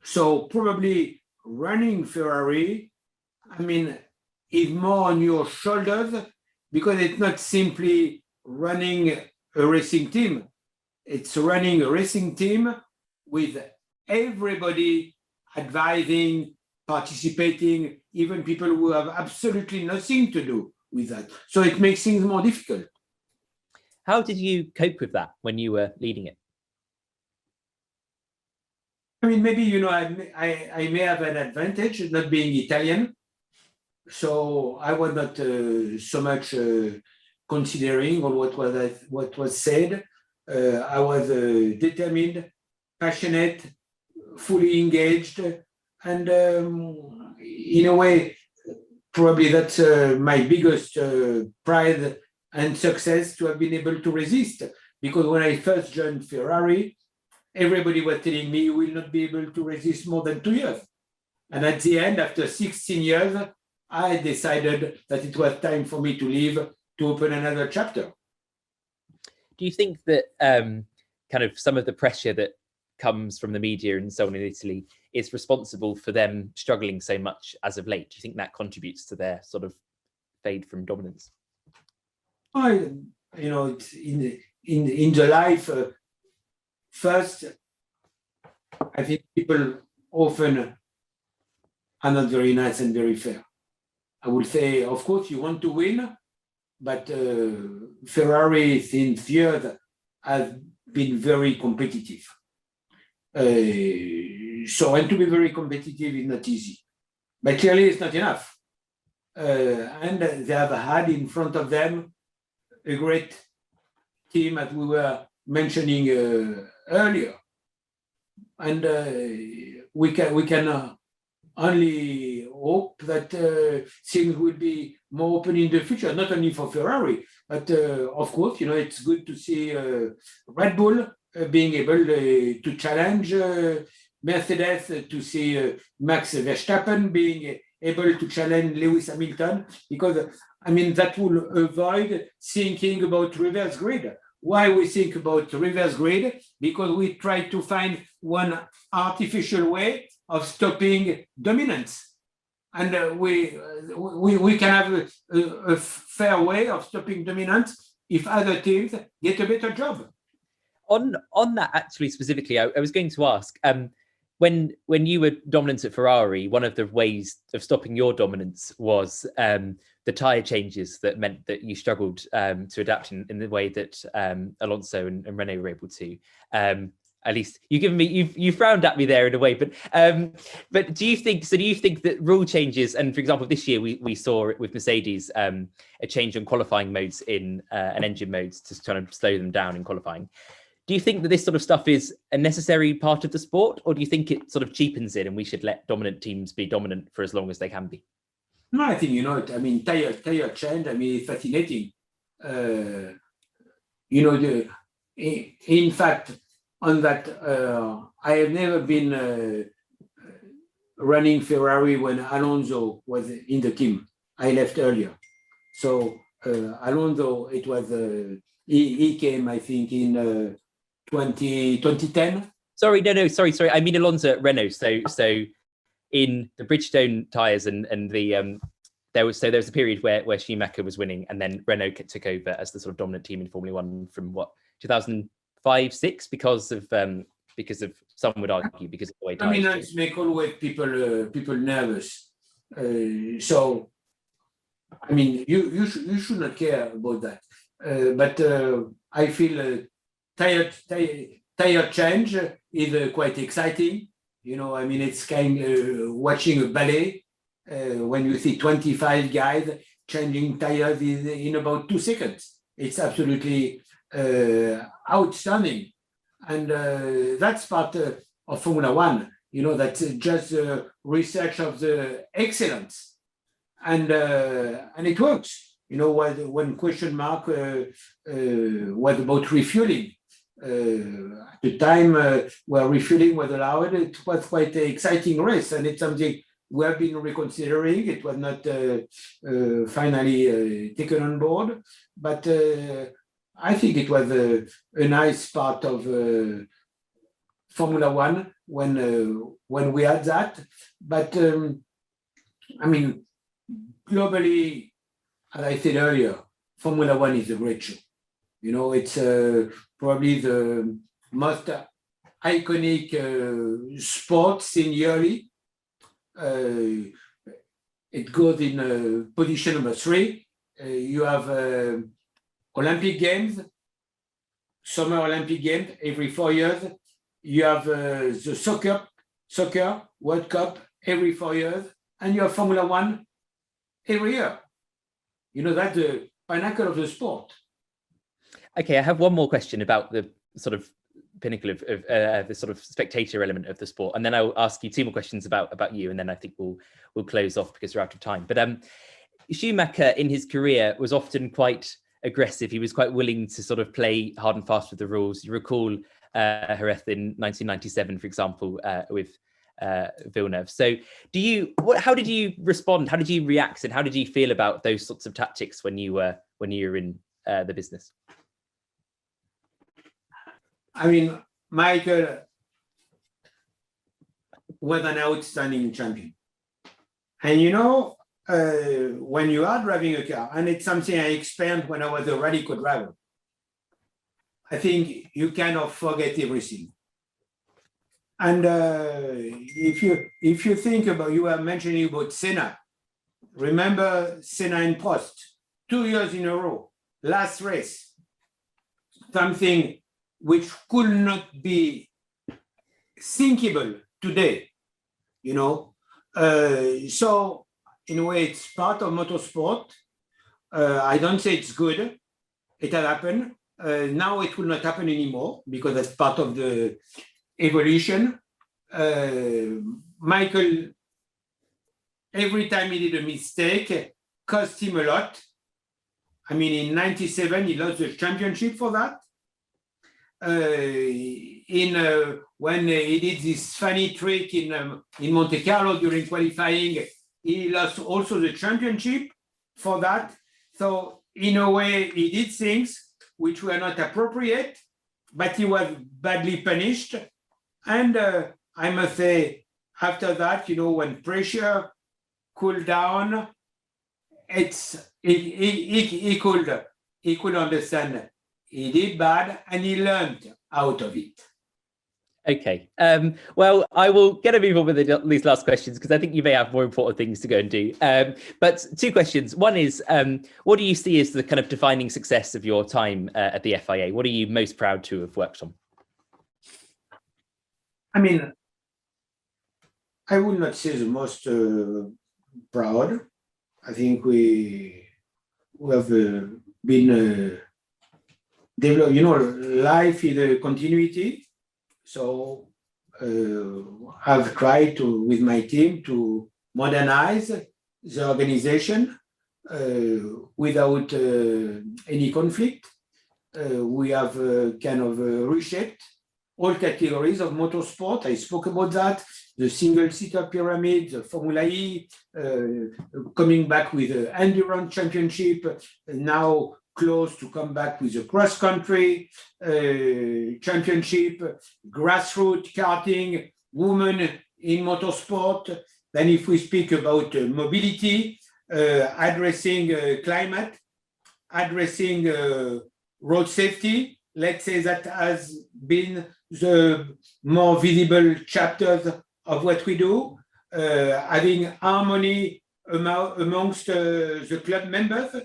So probably running Ferrari, is more on your shoulders, because it's not simply running a racing team. It's running a racing team with everybody advising, participating, even people who have absolutely nothing to do with that. So it makes things more difficult. How did you cope with that when you were leading it? Maybe, I may have an advantage not being Italian. So I was not so much considering on what was said. I was determined, passionate, fully engaged, and in a way, probably that's my biggest pride and success, to have been able to resist. Because when I first joined Ferrari, everybody was telling me you will not be able to resist more than 2 years. And at the end, after 16 years, I decided that it was time for me to leave, to open another chapter. Do you think that kind of some of the pressure that comes from the media and so on in Italy is responsible for them struggling so much as of late? Do you think that contributes to their sort of fade from dominance? It's in the life, first, I think people often are not very nice and very fair. I would say, of course, you want to win, but Ferrari since years has been very competitive. And to be very competitive is not easy, but clearly it's not enough. And they have had in front of them a great team, as we were mentioning earlier. And we can only hope that things will be more open in the future, not only for Ferrari, but of course, it's good to see Red Bull being able to challenge Mercedes, to see Max Verstappen being able to challenge Lewis Hamilton, because that will avoid thinking about reverse grid. Why we think about reverse grid? Because we try to find one artificial way of stopping dominance. And we can have a fair way of stopping dominance if other teams get a better job. On that, actually, specifically, I was going to ask, when you were dominant at Ferrari, one of the ways of stopping your dominance was the tyre changes that meant that you struggled to adapt in the way that Alonso and Renault were able to. At least you frowned at me there in a way, but do you think that rule changes, and for example this year we saw with Mercedes a change on qualifying modes in and engine modes to try to slow them down in qualifying? Do you think that this sort of stuff is a necessary part of the sport, or do you think it sort of cheapens it and we should let dominant teams be dominant for as long as they can be? No, I think tire change. It's fascinating. In fact, on that, I have never been running Ferrari when Alonso was in the team. I left earlier. So Alonso, it was he came, I think, in 2010. Sorry. I mean Alonso at Renault. So in the Bridgestone tires and the there was a period where Schumacher was winning, and then Renault took over as the sort of dominant team in Formula One from 2005-6 because of some would argue because of the way dominance make always people nervous. So you should not care about that. But I feel tire change is quite exciting. It's kind of watching a ballet when you see 25 guys changing tires in about 2 seconds. It's absolutely outstanding. And that's part of Formula One. That's just research of the excellence. And it works. When question mark was about refueling. At the time where refueling was allowed, it was quite an exciting race, and it's something we have been reconsidering. It was not finally taken on board, but I think it was a nice part of Formula One when we had that. But globally, as I said earlier, Formula One is a great show. It's probably the most iconic sport seen yearly. It goes in position number 3. You have Olympic Games, Summer Olympic Games every 4 years. You have the soccer World Cup every 4 years, and you have Formula One every year. That's the pinnacle of the sport. Okay, I have one more question about the sort of pinnacle of the sort of spectator element of the sport, and then I'll ask you 2 more questions about you, and then I think we'll close off because we're out of time. But Schumacher in his career was often quite aggressive. He was quite willing to sort of play hard and fast with the rules. You recall Jerez in 1997, for example, with Villeneuve. So how did you respond? How did you react? And how did you feel about those sorts of tactics when you were in the business? Michael was an outstanding champion. And when you are driving a car, and it's something I experienced when I was a rally co-driver, I think you kind of forget everything. And if you think about, you were mentioning about Senna. Remember Senna and Prost, 2 years in a row, last race, something which could not be thinkable today, you know. So in a way, it's part of motorsport. I don't say it's good. It has happened. Now it will not happen anymore because that's part of the evolution. Michael, every time he did a mistake, cost him a lot. I mean, in '97, he lost the championship for that. When he did this funny trick in Monte Carlo during qualifying, he lost also the championship for that. So in a way, he did things which were not appropriate, but he was badly punished. And I must say, after that, you know, when pressure cooled down, he could understand he did bad and he learned out of it. Okay. Well, I will get a move on with these last questions because I think you may have more important things to go and do. But two questions. One is, what do you see as the kind of defining success of your time at the FIA? What are you most proud to have worked on? I mean, I would not say the most proud. I think we have been developed, you know, life is a continuity. So I've tried to, with my team, to modernize the organization without any conflict. We have kind of reshaped all categories of motorsport. I spoke about that, the single-seater pyramid, the Formula E, coming back with the endurance championship, now close to come back with the cross-country championship, grassroots karting, women in motorsport. Then if we speak about mobility, addressing climate, addressing road safety, let's say that has been the more visible chapters of what we do, having harmony amongst the club members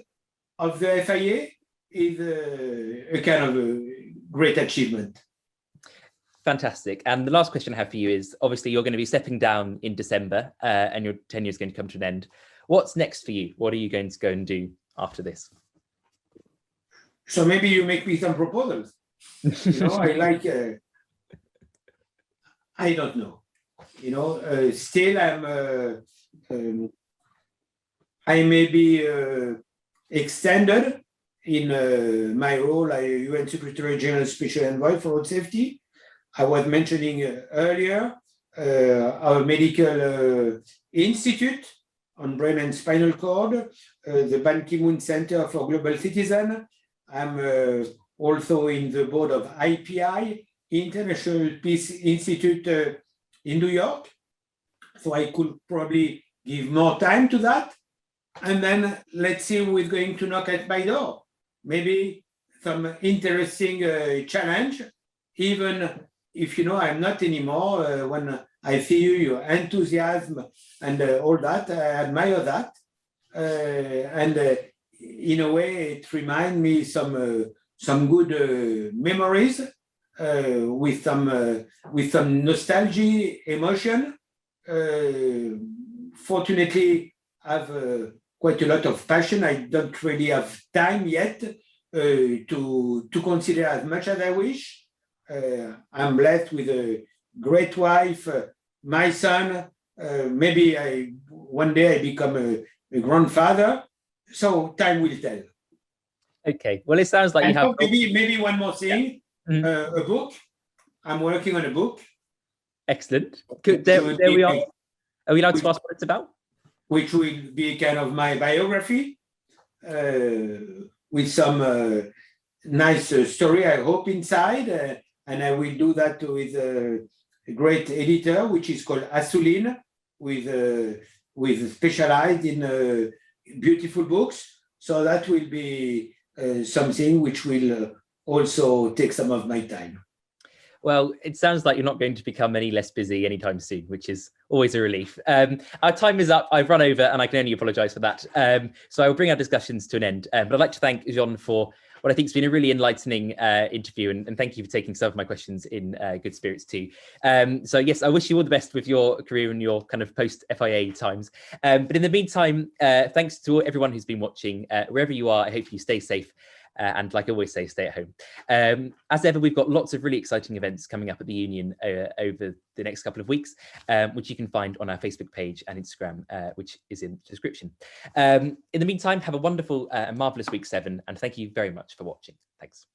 of the FIA is a kind of a great achievement. Fantastic. And the last question I have for you is, obviously you're going to be stepping down in December and your tenure is going to come to an end. What's next for you? What are you going to go and do after this? So maybe you make me some proposals. You know, I like, I don't know. You know, still I may be extended in my role as UN Secretary General Special Envoy for Road Safety. I was mentioning earlier our medical institute on brain and spinal cord, the Ban Ki-moon Center for Global Citizen. I'm also in the board of IPI, International Peace Institute in New York. So I could probably give more time to that. And then let's see who is going to knock at my door. Maybe some interesting challenge, even if, you know, I'm not anymore. When I see you, your enthusiasm and all that, I admire that. And in a way, it reminds me some good memories with some nostalgia, emotion. Fortunately, I have quite a lot of passion. I don't really have time yet to consider as much as I wish. I'm blessed with a great wife, my son. Maybe one day I become a grandfather. So time will tell. Okay. Well, it sounds like you have. Maybe one more thing. Yeah. A book. I'm working on a book. Excellent. Good. There we are. Are we allowed to ask what it's about? Which will be kind of my biography with some nice story, I hope, inside. And I will do that with a great editor, which is called Asulin, with specialized in beautiful books. So that will be something which will also take some of my time. Well, it sounds like you're not going to become any less busy anytime soon, which is always a relief. Our time is up. I've run over and I can only apologise for that. So I will bring our discussions to an end. But I'd like to thank Jean for what I think has been a really enlightening interview. And thank you for taking some of my questions in good spirits too. So yes, I wish you all the best with your career and your kind of post-FIA times. But in the meantime, thanks to everyone who's been watching. Wherever you are, I hope you stay safe. And like I always say, stay at home. As ever, we've got lots of really exciting events coming up at the Union over the next couple of weeks, which you can find on our Facebook page and Instagram, which is in the description. In the meantime, have a wonderful and marvellous week 7, and thank you very much for watching. Thanks.